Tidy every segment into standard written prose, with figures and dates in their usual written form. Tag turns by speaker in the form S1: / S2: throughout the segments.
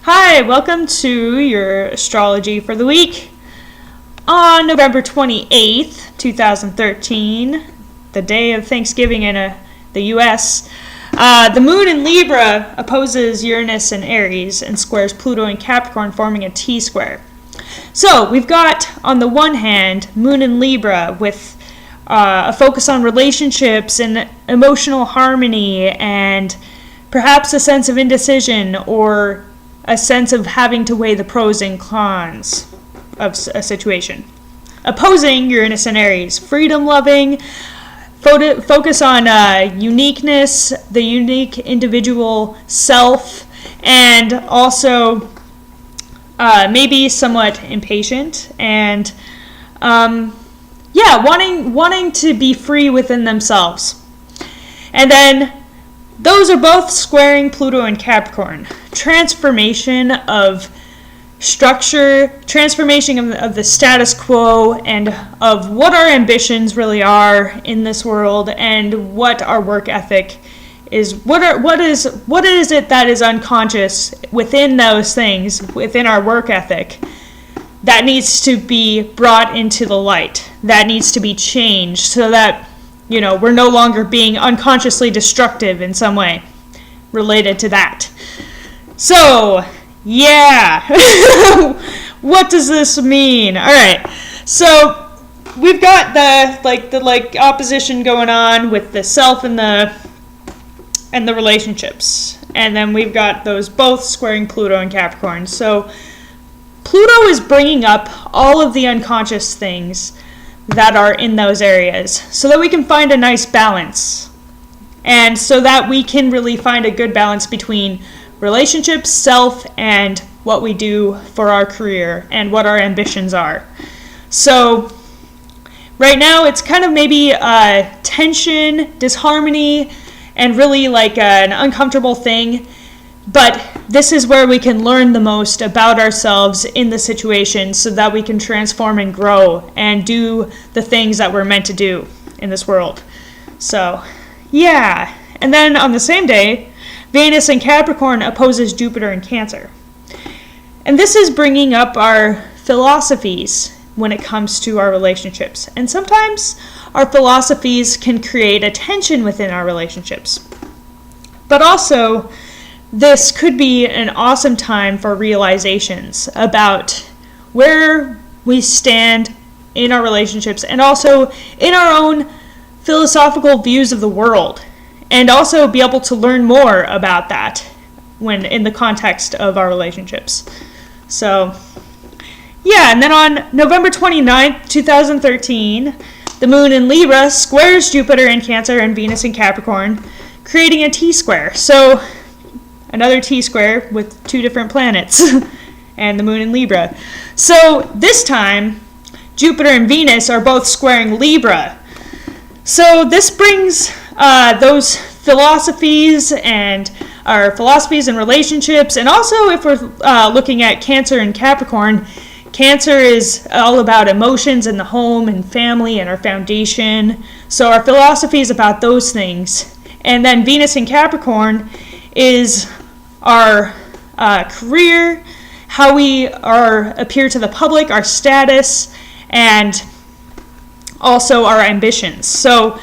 S1: Hi, welcome to your astrology for the week. On November 28th, 2013, the day of Thanksgiving in the U.S., the moon in Libra opposes Uranus and Aries and squares Pluto and Capricorn, forming a T-square. So we've got, on the one hand, moon in Libra with a focus on relationships and emotional harmony and perhaps a sense of indecision or a sense of having to weigh the pros and cons of a situation. Opposing Uranus and Aries, freedom-loving, focus on uniqueness, the unique individual self, and also maybe somewhat impatient and wanting to be free within themselves. And then those are both squaring Pluto and Capricorn. Transformation of structure, transformation of the status quo, and of what our ambitions really are in this world, and what our work ethic is. What is it that is unconscious within those things, within our work ethic, that needs to be brought into the light, that needs to be changed so that we're no longer being unconsciously destructive in some way related to that. So, yeah. What does this mean? All right. So, we've got the opposition going on with the self and the relationships. And then we've got those both squaring Pluto and Capricorn. So, Pluto is bringing up all of the unconscious things that are in those areas so that we can find a nice balance, and so that we can really find a good balance between relationships, self, and what we do for our career and what our ambitions are. So right now it's kind of maybe tension, disharmony, and really like an uncomfortable thing. But this is where we can learn the most about ourselves in the situation so that we can transform and grow and do the things that we're meant to do in this world. So, yeah. And then on the same day, Venus in Capricorn opposes Jupiter in Cancer. And this is bringing up our philosophies when it comes to our relationships. And sometimes our philosophies can create a tension within our relationships. But also, this could be an awesome time for realizations about where we stand in our relationships and also in our own philosophical views of the world, and also be able to learn more about that when in the context of our relationships. So, yeah, and then on November 29th, 2013, the moon in Libra squares Jupiter in Cancer and Venus in Capricorn, creating a T-square. So, another T-square with two different planets and the moon in Libra. So this time, Jupiter and Venus are both squaring Libra. So this brings those philosophies and our philosophies and relationships. And also if we're looking at Cancer and Capricorn, Cancer is all about emotions and the home and family and our foundation. So our philosophy is about those things. And then Venus in Capricorn is our career, how we appear to the public, our status, and also our ambitions. So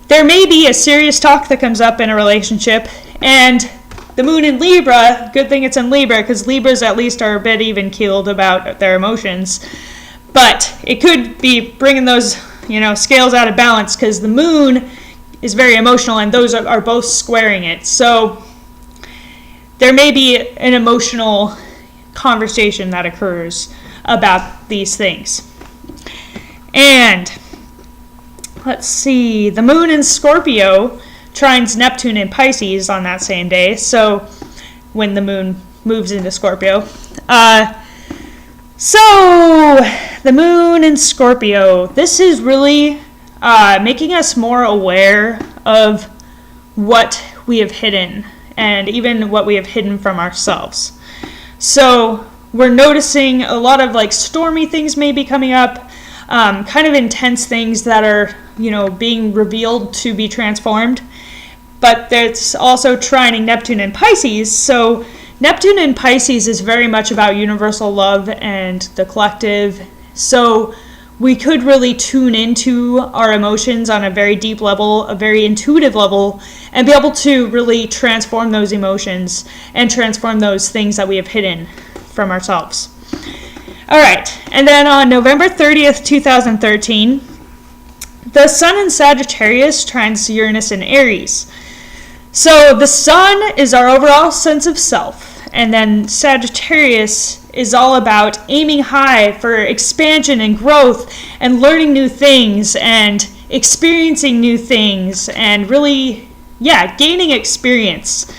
S1: there may be a serious talk that comes up in a relationship, and the moon in Libra, good thing it's in Libra, because Libras at least are a bit even-keeled about their emotions, but it could be bringing those scales out of balance, because the moon is very emotional, and those are both squaring it. So there may be an emotional conversation that occurs about these things. And let's see, the moon in Scorpio trines Neptune in Pisces on that same day. So when the moon moves into Scorpio. So the moon in Scorpio, this is really making us more aware of what we have hidden, and even what we have hidden from ourselves. So we're noticing a lot of stormy things may be coming up, kind of intense things that are, being revealed to be transformed. But there's also trining Neptune and Pisces, so Neptune in Pisces is very much about universal love and the collective. So we could really tune into our emotions on a very deep level, a very intuitive level, and be able to really transform those emotions and transform those things that we have hidden from ourselves. All right, and then on November 30th, 2013, the Sun in Sagittarius trines Uranus in Aries. So the Sun is our overall sense of self, and then Sagittarius is all about aiming high for expansion and growth and learning new things and experiencing new things and really, gaining experience.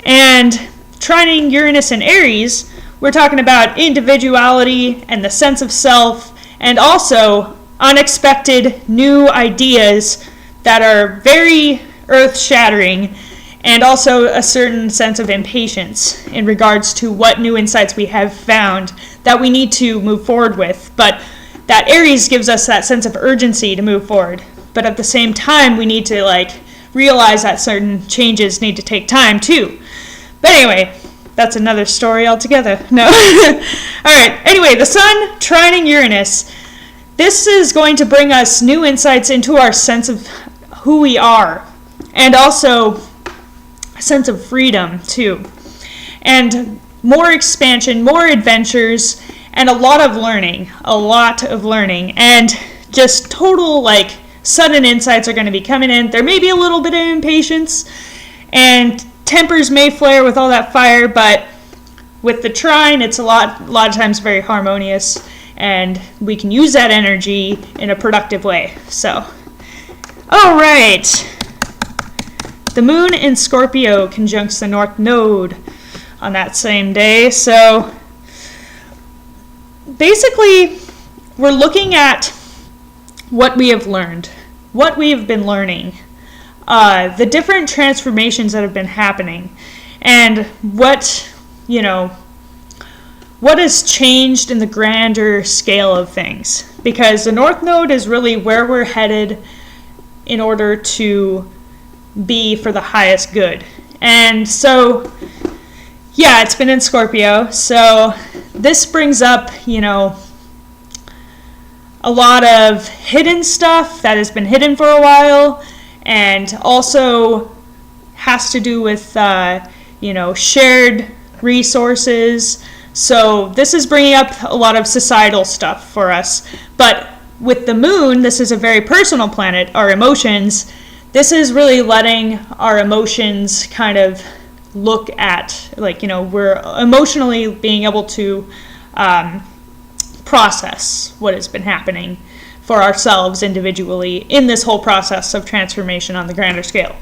S1: And trining Uranus in Aries, we're talking about individuality and the sense of self, and also unexpected new ideas that are very earth-shattering, and also a certain sense of impatience in regards to what new insights we have found that we need to move forward with. But that Aries gives us that sense of urgency to move forward. But at the same time, we need to realize that certain changes need to take time too. But anyway, that's another story altogether. No. All right. Anyway, the Sun trining Uranus. This is going to bring us new insights into our sense of who we are, and also a sense of freedom too, and more expansion, more adventures, and a lot of learning, and just total sudden insights are going to be coming in. There may be a little bit of impatience, and tempers may flare with all that fire, but with the trine, it's a lot of times very harmonious, and we can use that energy in a productive way. So, all right. The Moon in Scorpio conjuncts the North Node on that same day. So basically, we're looking at what we have learned, what we have been learning, the different transformations that have been happening, and what has changed in the grander scale of things. Because the North Node is really where we're headed in order to be for the highest good. And so, it's been in Scorpio. So this brings up, a lot of hidden stuff that has been hidden for a while, and also has to do with, shared resources. So this is bringing up a lot of societal stuff for us. But with the Moon, this is a very personal planet, our emotions. This is really letting our emotions kind of look at, we're emotionally being able to process what has been happening for ourselves individually in this whole process of transformation on the grander scale.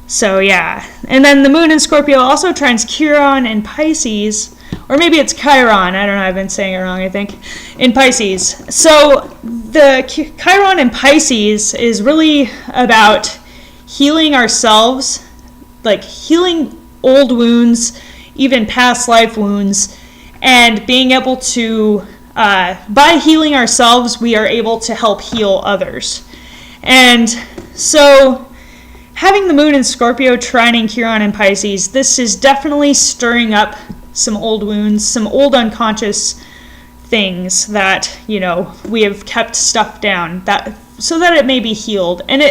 S1: So, and then the Moon in Scorpio also trines Chiron in Pisces, or maybe it's Chiron, I don't know, I've been saying it wrong, I think, in Pisces. So the Chiron in Pisces is really about healing ourselves, healing old wounds, even past life wounds, and being able to, by healing ourselves, we are able to help heal others. And so having the Moon in Scorpio trining Chiron in Pisces, this is definitely stirring up some old wounds, some old unconscious things that, we have kept stuff down, so that it may be healed. And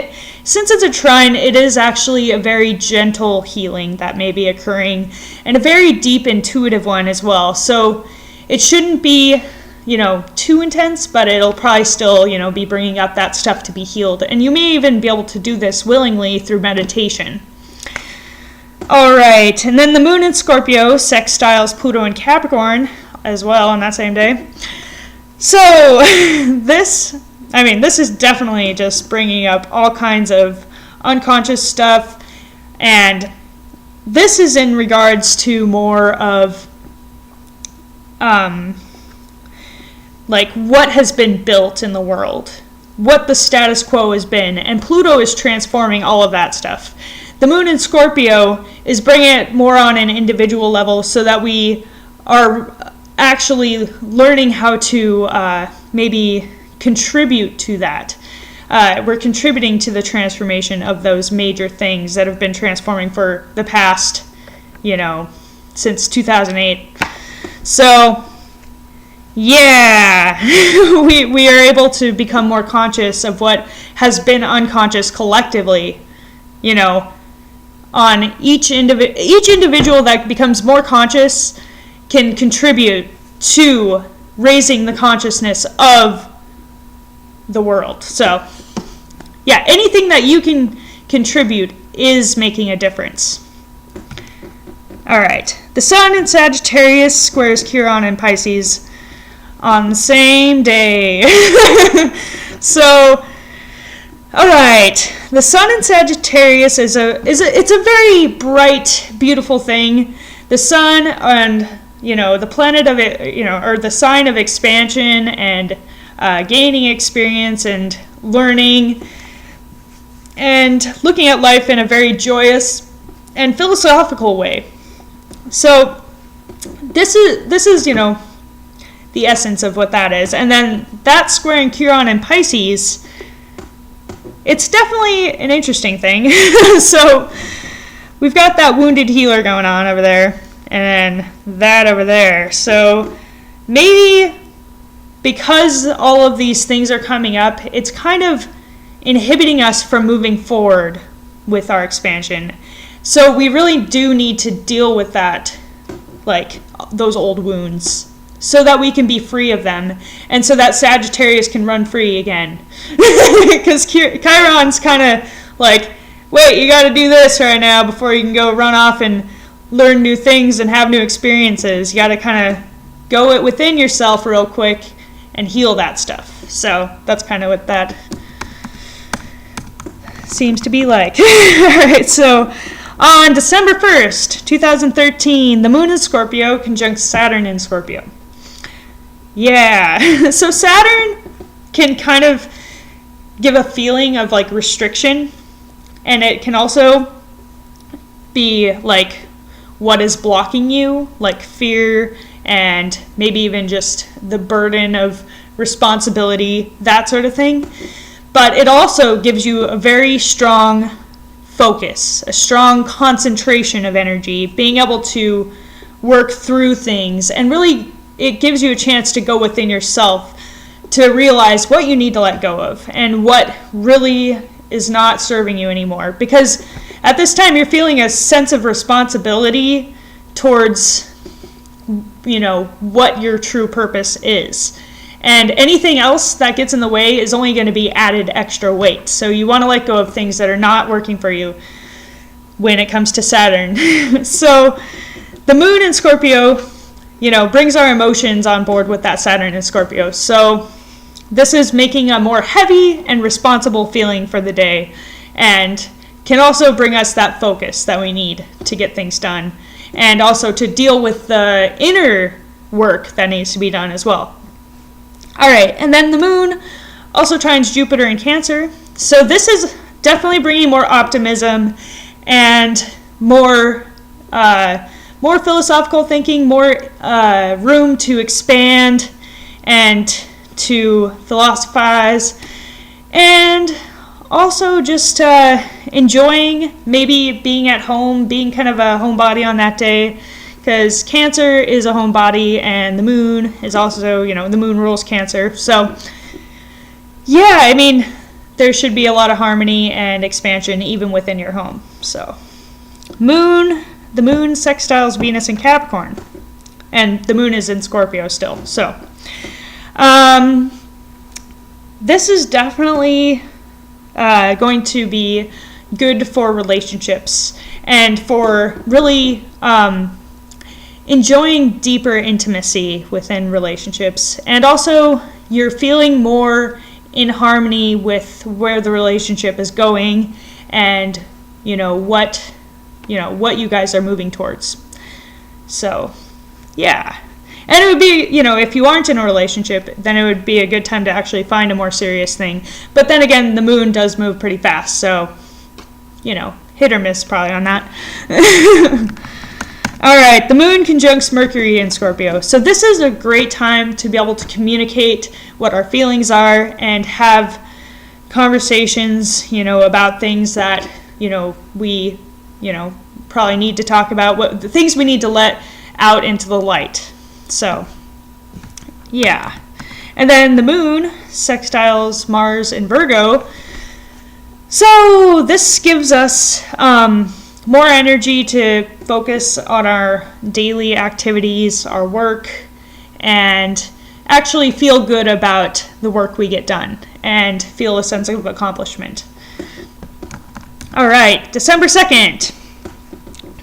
S1: since it's a trine, it is actually a very gentle healing that may be occurring, and a very deep intuitive one as well. So it shouldn't be, too intense, but it'll probably still, be bringing up that stuff to be healed. And you may even be able to do this willingly through meditation. All right, and then the Moon in Scorpio sextiles Pluto in Capricorn as well on that same day. So this is definitely just bringing up all kinds of unconscious stuff, and this is in regards to more of what has been built in the world, what the status quo has been, and Pluto is transforming all of that stuff. The Moon in Scorpio is bringing it more on an individual level, so that we are actually learning how to maybe contribute to that. We're contributing to the transformation of those major things that have been transforming for the past since 2008. So, yeah, we are able to become more conscious of what has been unconscious collectively, on each individual that becomes more conscious can contribute to raising the consciousness of the world. So, yeah, anything that you can contribute is making a difference. All right, the Sun in Sagittarius squares Chiron in Pisces on the same day. So, all right, the Sun in Sagittarius it's a very bright, beautiful thing. The Sun and the planet of it, or the sign of expansion and gaining experience and learning and looking at life in a very joyous and philosophical way. So this is the essence of what that is. And then that squaring Chiron in Pisces, it's definitely an interesting thing. So we've got that wounded healer going on over there, and then that over there. So maybe because all of these things are coming up, it's kind of inhibiting us from moving forward with our expansion. So we really do need to deal with that, like those old wounds, so that we can be free of them, and so that Sagittarius can run free again. Because Chiron's kind of like, wait, you got to do this right now before you can go run off and learn new things and have new experiences. You got to kind of go it within yourself real quick and heal that stuff. So that's kind of what that seems to be like. All right, so on December 1st, 2013, the moon in Scorpio conjunct Saturn in Scorpio. Yeah, so Saturn can kind of give a feeling of like restriction, and it can also be like what is blocking you, like fear and maybe even just the burden of responsibility, that sort of thing. But it also gives you a very strong focus, a strong concentration of energy, being able to work through things, and really it gives you a chance to go within yourself to realize what you need to let go of and what really is not serving you anymore. Because at this time you're feeling a sense of responsibility towards, what your true purpose is. And anything else that gets in the way is only going to be added extra weight. So you want to let go of things that are not working for you when it comes to Saturn. So the moon in Scorpio, brings our emotions on board with that Saturn in Scorpio. So this is making a more heavy and responsible feeling for the day, and can also bring us that focus that we need to get things done, and also to deal with the inner work that needs to be done as well. All right, and then the moon also trines Jupiter in Cancer. So this is definitely bringing more optimism and more philosophical thinking, more room to expand and to philosophize, and also just enjoying maybe being at home, being kind of a homebody on that day. Because Cancer is a homebody, and the moon is also, the moon rules Cancer. So, yeah, I mean, there should be a lot of harmony and expansion even within your home. So, the moon sextiles Venus in Capricorn, and the moon is in Scorpio still. So, this is definitely going to be good for relationships and for really enjoying deeper intimacy within relationships, and also you're feeling more in harmony with where the relationship is going, and what you guys are moving towards. So yeah, and it would be, if you aren't in a relationship, then it would be a good time to actually find a more serious thing. But then again, the moon does move pretty fast, so hit or miss probably on that. All right, the moon conjuncts Mercury in Scorpio. So this is a great time to be able to communicate what our feelings are and have conversations, about things that, we, probably need to talk about, what the things we need to let out into the light. So, yeah. And then the moon sextiles Mars in Virgo. So this gives us more energy to focus on our daily activities, our work, and actually feel good about the work we get done and feel a sense of accomplishment. All right, December 2nd.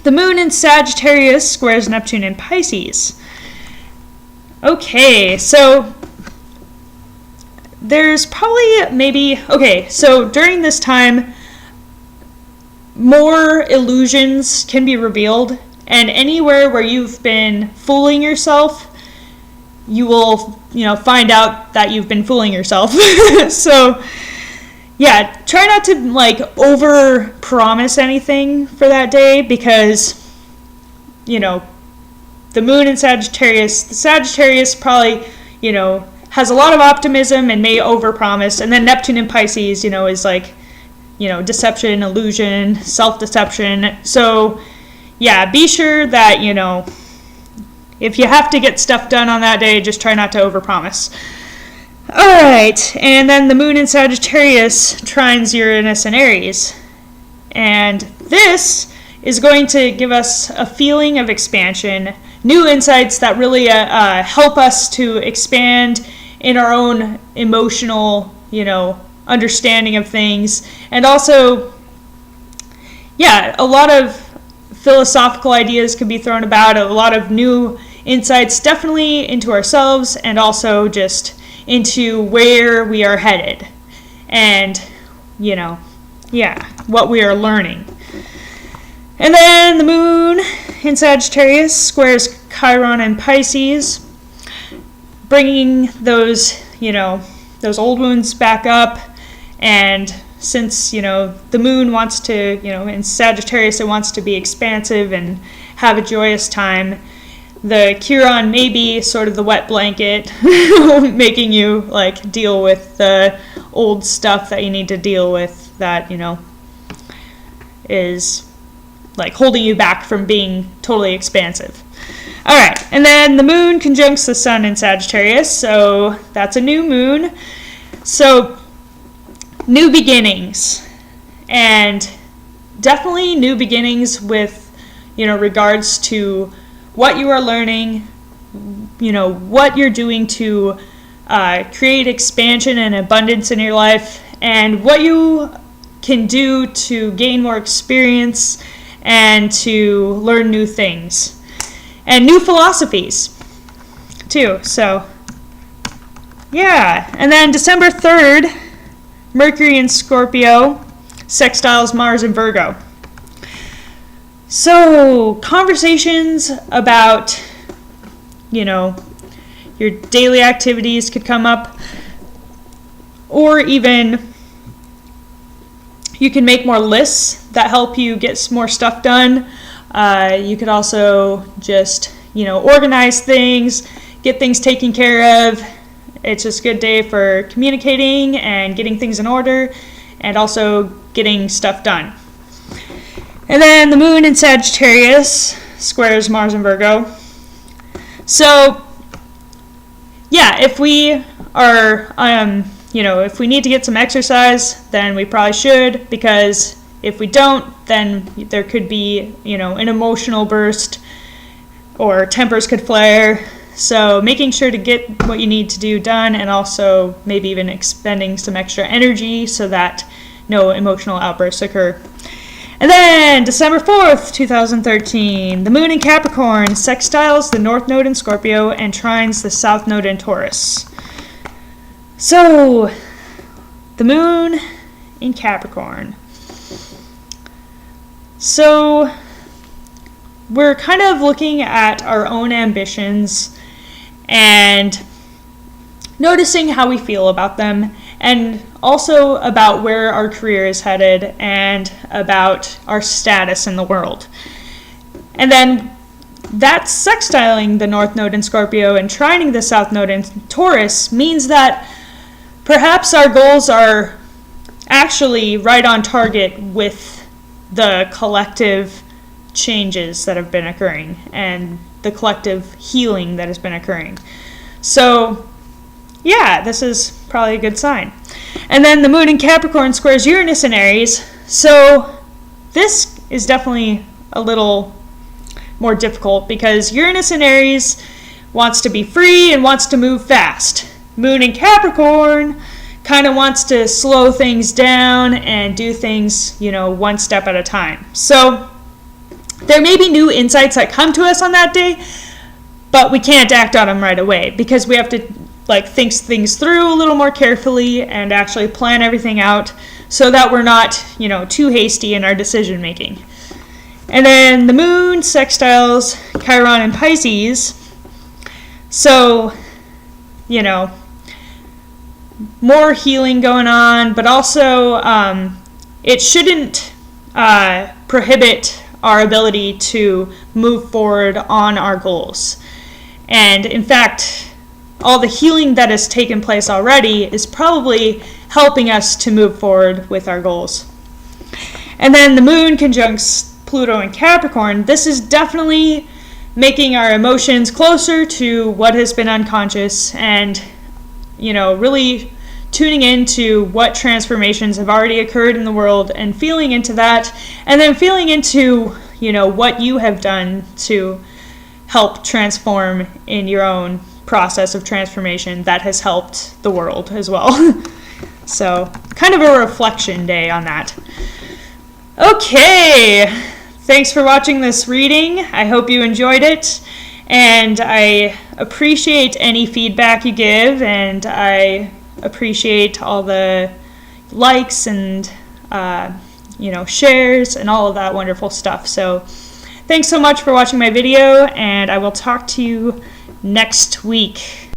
S1: The moon in Sagittarius squares Neptune in Pisces. Okay, so there's probably so during this time, more illusions can be revealed, and anywhere where you've been fooling yourself, you will, find out that you've been fooling yourself. So, yeah, try not to over promise anything for that day, because, the moon in Sagittarius, the Sagittarius probably, has a lot of optimism and may overpromise, and then Neptune in Pisces, is deception, illusion, self-deception. So, yeah, be sure that, if you have to get stuff done on that day, just try not to overpromise. All right, and then the moon in Sagittarius trines Uranus and Aries. And this is going to give us a feeling of expansion, new insights that really help us to expand in our own emotional, understanding of things. And also, a lot of philosophical ideas can be thrown about, a lot of new insights, definitely into ourselves and also just into where we are headed and, what we are learning. And then the moon in Sagittarius squares Chiron and Pisces, bringing those old wounds back up. And since, the moon wants to, in Sagittarius, it wants to be expansive and have a joyous time, the Chiron may be sort of the wet blanket, making you, deal with the old stuff that you need to deal with that, is, holding you back from being totally expansive. All right, and then the moon conjuncts the sun in Sagittarius, so that's a new moon. So, new beginnings, and definitely new beginnings with, regards to what you are learning, what you're doing to create expansion and abundance in your life, and what you can do to gain more experience and to learn new things and new philosophies too. So, yeah. And then December 3rd, Mercury in Scorpio sextiles Mars in Virgo. So, conversations about, your daily activities could come up, or even you can make more lists that help you get more stuff done. You could also just, organize things, get things taken care of. It's just a good day for communicating and getting things in order, and also getting stuff done. And then the moon in Sagittarius squares Mars in Virgo. So, if we are, if we need to get some exercise, then we probably should, because if we don't, then there could be, an emotional burst, or tempers could flare. So making sure to get what you need to do done, and also maybe even expending some extra energy so that no emotional outbursts occur. And then December 4th, 2013, the moon in Capricorn sextiles the north node in Scorpio and trines the south node in Taurus. So, the moon in Capricorn. So, we're kind of looking at our own ambitions and noticing how we feel about them, and also about where our career is headed and about our status in the world. And then that's sextiling the north node in Scorpio and trining the south node in Taurus means that perhaps our goals are actually right on target with the collective, changes that have been occurring and the collective healing that has been occurring. So yeah, this is probably a good sign. And then the moon in Capricorn squares Uranus in Aries. So this is definitely a little more difficult because Uranus in Aries wants to be free and wants to move fast. Moon in Capricorn kind of wants to slow things down and do things, one step at a time. So there may be new insights that come to us on that day, but we can't act on them right away because we have to think things through a little more carefully and actually plan everything out so that we're not, too hasty in our decision making. And then the moon sextiles Chiron in Pisces. So, more healing going on, but also it shouldn't prohibit our ability to move forward on our goals. And in fact, all the healing that has taken place already is probably helping us to move forward with our goals. And then the moon conjuncts Pluto in Capricorn. This is definitely making our emotions closer to what has been unconscious and, really tuning into what transformations have already occurred in the world and feeling into that, and then feeling into, what you have done to help transform in your own process of transformation that has helped the world as well. So kind of a reflection day on that. Okay, thanks for watching this reading. I hope you enjoyed it, and I appreciate any feedback you give, and I appreciate all the likes and shares and all of that wonderful stuff. So thanks so much for watching my video, and I will talk to you next week.